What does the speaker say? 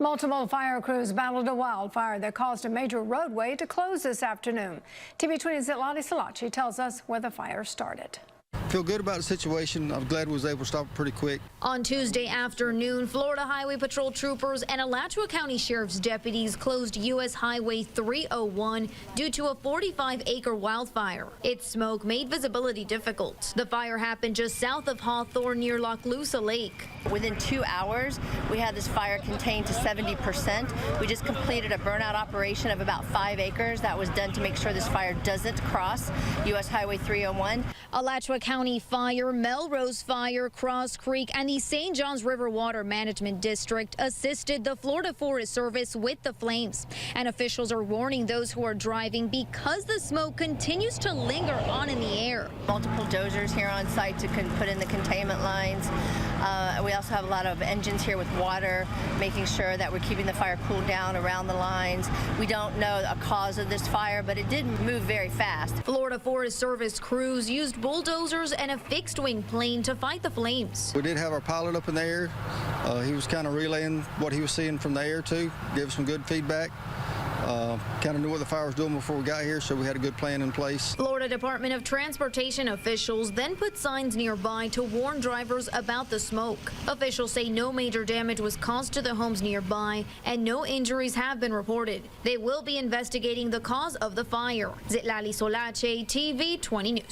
Multiple fire crews battled a wildfire that caused a major roadway to close this afternoon. TV 20's Alachua tells us where the fire started. Feel good about the situation. I'm glad we was able to stop it pretty quick. On Tuesday afternoon, Florida Highway Patrol troopers and Alachua County Sheriffs deputies closed U.S. Highway 301 due to a 45-acre wildfire. Its smoke made visibility difficult. The fire happened just south of Hawthorne near Alachua Lake. Within 2 hours, we had this fire contained to 70%. We just completed a burnout operation of about 5 acres. That was done to make sure this fire doesn't cross U.S. Highway 301. Alachua County Fire, Melrose Fire, Cross Creek, and the St. Johns River Water Management District assisted the Florida Forest Service with the flames. And officials are warning those who are driving because the smoke continues to linger on in the air. Multiple dozers here on site to put in the containment lines. We also have a lot of engines here with water, making sure that we're keeping the fire cooled down around the lines. We don't know a cause of this fire, but it did move very fast. Florida Forest Service crews used bulldozers and a fixed-wing plane to fight the flames. We did have our pilot up in the air. He was kind of relaying what he was seeing from the air, too. Gave us some good feedback. Kind of knew what the fire was doing before we got here, so we had a good plan in place. Florida Department of Transportation officials then put signs nearby to warn drivers about the smoke. Officials say no major damage was caused to the homes nearby and no injuries have been reported. They will be investigating the cause of the fire. Alachua, TV 20 News.